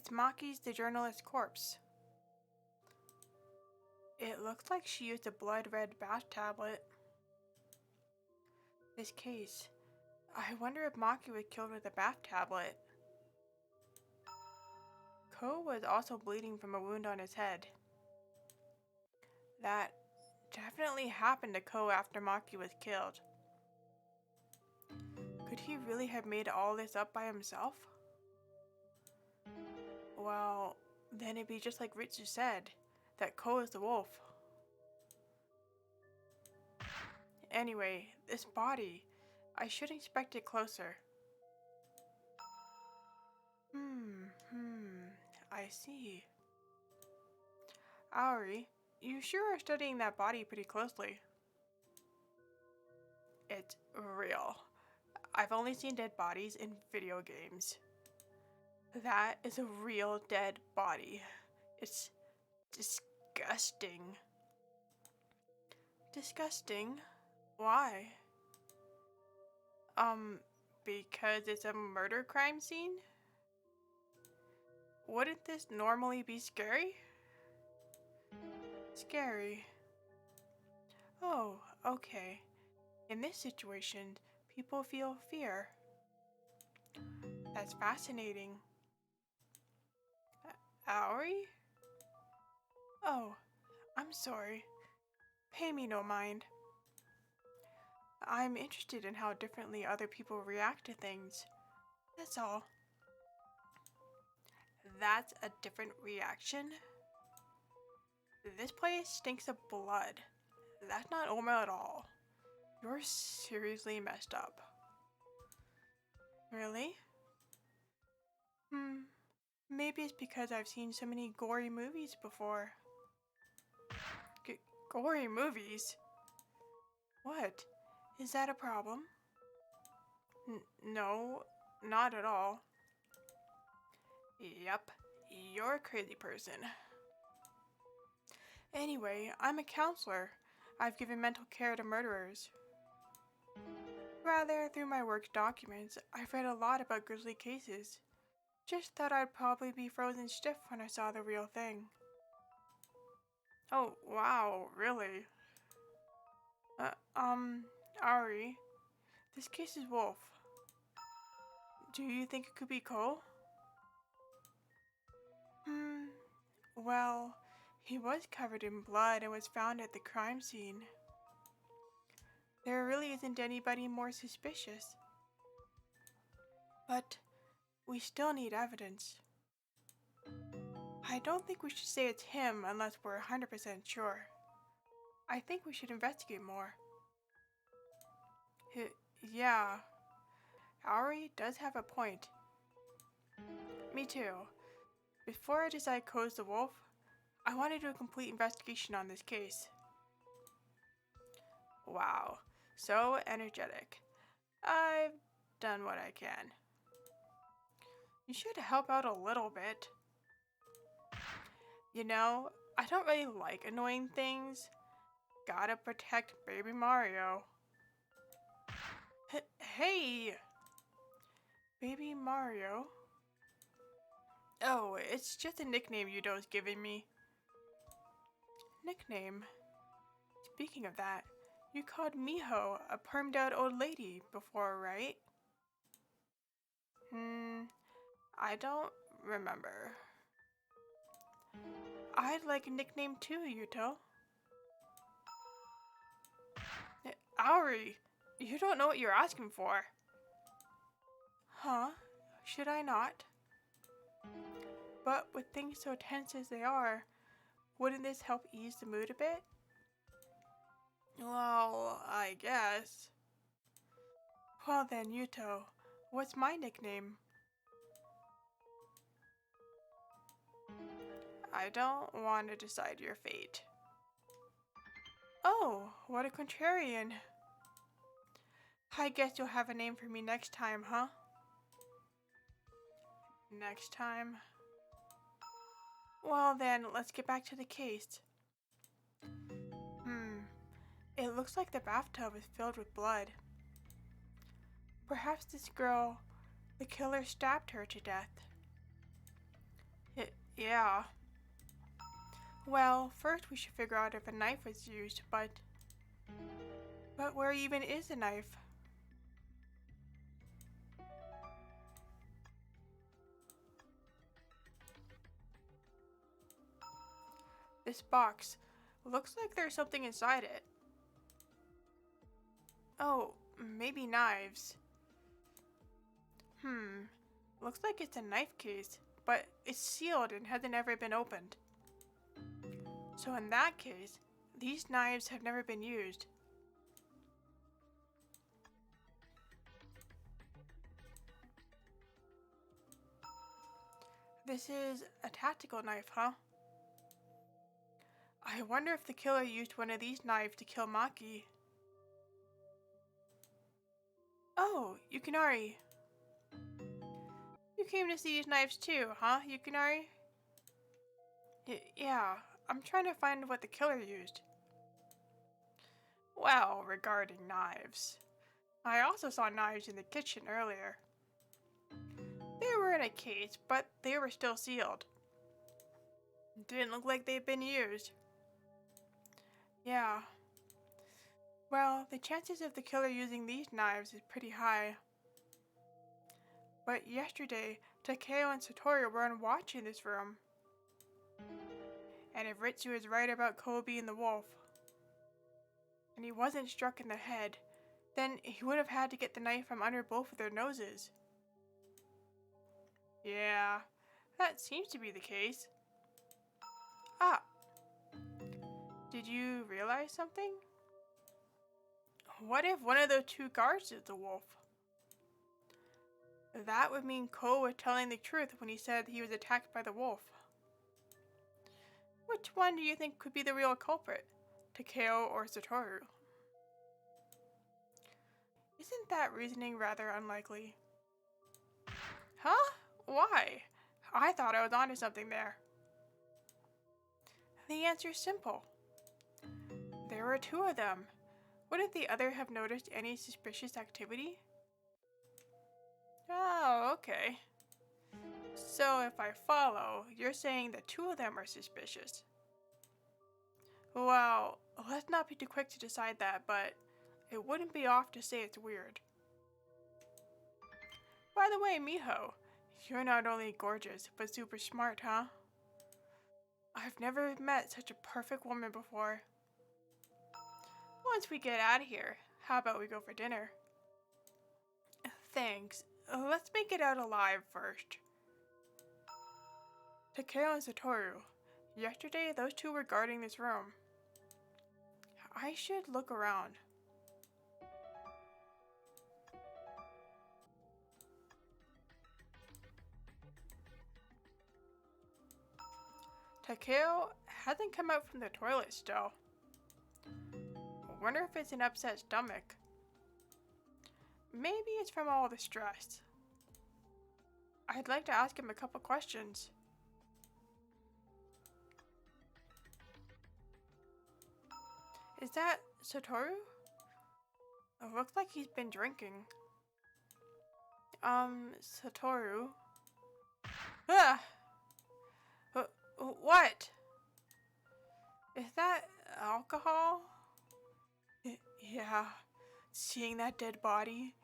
It's Maki's the journalist's corpse. It looks like she used a blood-red bath tablet. This case. I wonder if Maki was killed with a bath tablet. Ko was also bleeding from a wound on his head. That definitely happened to Ko after Maki was killed. Could he really have made all this up by himself? Well, then it'd be just like Ritsu said, that Ko is the wolf. Anyway, this body, I should inspect it closer. I see. Aoi, you sure are studying that body pretty closely. It's real. I've only seen dead bodies in video games. That is a real dead body. It's disgusting. Disgusting? Why? Because it's a murder crime scene? Wouldn't this normally be scary? Scary. Oh, okay. In this situation, people feel fear. That's fascinating. Aoi? Oh, I'm sorry. Pay me no mind. I'm interested in how differently other people react to things. That's all. That's a different reaction? This place stinks of blood. That's not normal at all. You're seriously messed up. Really? Maybe it's because I've seen so many gory movies before. Gory movies? What? Is that a problem? No, not at all. Yep, you're a crazy person. Anyway, I'm a counselor. I've given mental care to murderers. Rather, through my work documents, I've read a lot about grisly cases. Just thought I'd probably be frozen stiff when I saw the real thing. Oh, wow, really? Aoi, this case is Wolf. Do you think it could be Ko? Well, he was covered in blood and was found at the crime scene. There really isn't anybody more suspicious. But we still need evidence. I don't think we should say it's him unless we're 100% sure. I think we should investigate more. Yeah, Aoi does have a point. Me too. Before I decide Ko's the wolf, I want to do a complete investigation on this case. Wow, so energetic. I've done what I can. You should help out a little bit. You know, I don't really like annoying things. Gotta protect baby Mario. Hey! Baby Mario? Oh, it's just a nickname Yuto's giving me. Nickname? Speaking of that, you called Miho a permed out old lady before, right? I don't remember. I'd like a nickname too, Yuto. Aoi, you don't know what you're asking for. Huh? Should I not? But with things so tense as they are, wouldn't this help ease the mood a bit? Well, I guess. Well then, Yuto, what's my nickname? I don't want to decide your fate. Oh, what a contrarian. I guess you'll have a name for me next time, huh? Next time? Well then, let's get back to the case. It looks like the bathtub is filled with blood. Perhaps this girl, the killer, stabbed her to death. Yeah. Well, first we should figure out if a knife was used, but where even is the knife? This box. Looks like there's something inside it. Oh, maybe knives. Looks like it's a knife case, but it's sealed and hasn't ever been opened. So in that case, these knives have never been used. This is a tactical knife, huh? I wonder if the killer used one of these knives to kill Maki. Oh, Yukinari. You came to see these knives too, huh, Yukinari? Yeah, I'm trying to find what the killer used. Well, regarding knives, I also saw knives in the kitchen earlier. They were in a case, but they were still sealed. Didn't look like they'd been used. Yeah. Well, the chances of the killer using these knives is pretty high. But yesterday, Takeo and Satoru were on watch in this room. And if Ritsu is right about Kobe and the wolf, and he wasn't struck in the head, then he would have had to get the knife from under both of their noses. Yeah, that seems to be the case. Ah, did you realize something? What if one of those two guards is the wolf? That would mean Ko was telling the truth when he said he was attacked by the wolf. Which one do you think could be the real culprit? Takeo or Satoru? Isn't that reasoning rather unlikely? Huh? Why? I thought I was onto something there. The answer's simple. There were two of them. Wouldn't the other have noticed any suspicious activity? Oh, okay. So if I follow, you're saying that two of them are suspicious. Well, let's not be too quick to decide that, but it wouldn't be off to say it's weird. By the way, Miho, you're not only gorgeous, but super smart, huh? I've never met such a perfect woman before. Once we get out of here, how about we go for dinner? Thanks. Let's make it out alive first. Takeo and Satoru. Yesterday, those two were guarding this room. I should look around. Takeo hasn't come out from the toilet still. Wonder if it's an upset stomach. Maybe it's from all the stress. I'd like to ask him a couple questions. Is that Satoru? It looks like he's been drinking. Satoru. Ah! What? Is that alcohol? Yeah, seeing that dead body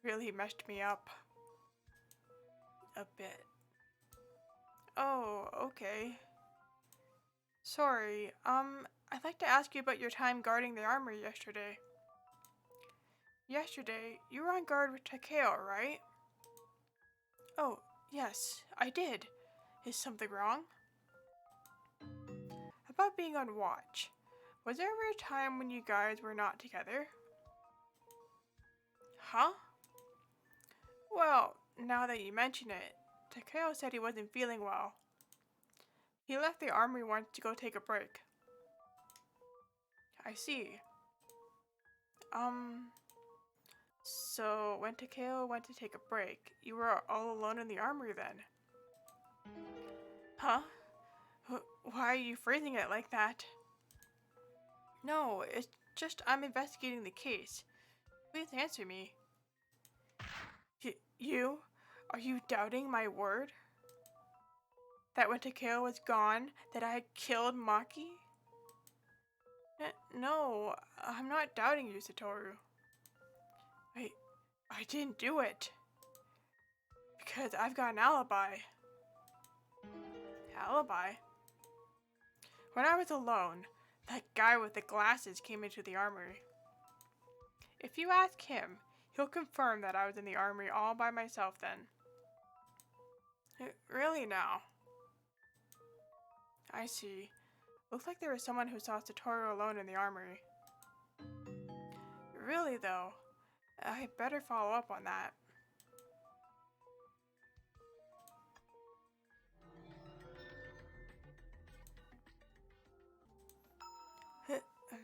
really messed me up. A bit. Oh, okay. Sorry, I'd like to ask you about your time guarding the armory yesterday. Yesterday, you were on guard with Takeo, right? Oh, yes, I did. Is something wrong? About being on watch. Was there ever a time when you guys were not together? Huh? Well, now that you mention it, Takeo said he wasn't feeling well. He left the armory once to go take a break. I see. So when Takeo went to take a break, you were all alone in the armory then? Huh? Why are you phrasing it like that? No, it's just I'm investigating the case. Please answer me. You? Are you doubting my word? That when Takeo was gone, that I had killed Maki? No, I'm not doubting you, Satoru. I didn't do it. Because I've got an alibi. Alibi? When I was alone, that guy with the glasses came into the armory. If you ask him, he'll confirm that I was in the armory all by myself then. Really now? I see. Looks like there was someone who saw Satoru alone in the armory. Really though, I better follow up on that.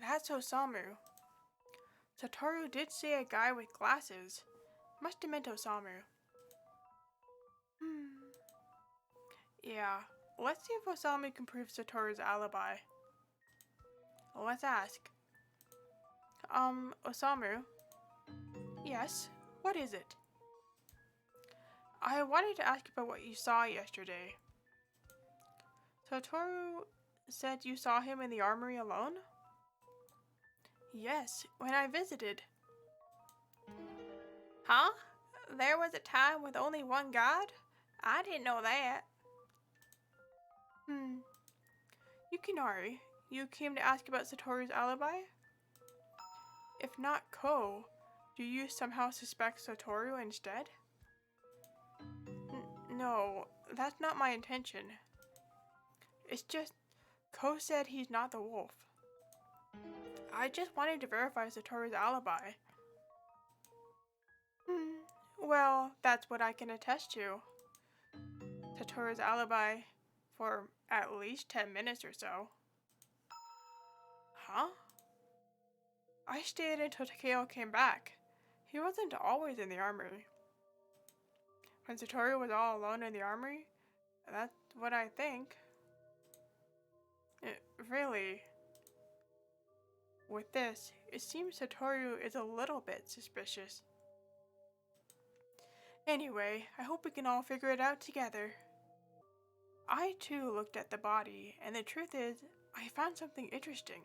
That's Osamu. Satoru did say a guy with glasses. Must have meant Osamu. Yeah, let's see if Osamu can prove Satoru's alibi. Let's ask. Osamu? Yes, what is it? I wanted to ask about what you saw yesterday. Satoru said you saw him in the armory alone? Yes, when I visited. Huh? There was a time with only one god? I didn't know that. Yukinari, you came to ask about Satoru's alibi? If not Ko, do you somehow suspect Satoru instead? No, that's not my intention. It's just, Ko said he's not the wolf. I just wanted to verify Satoru's alibi. Well, that's what I can attest to. Satoru's alibi for at least 10 minutes or so. Huh? I stayed until Takeo came back. He wasn't always in the armory. When Satoru was all alone in the armory, that's what I think. Really. With this, it seems Satoru is a little bit suspicious. Anyway, I hope we can all figure it out together. I too looked at the body, and the truth is, I found something interesting.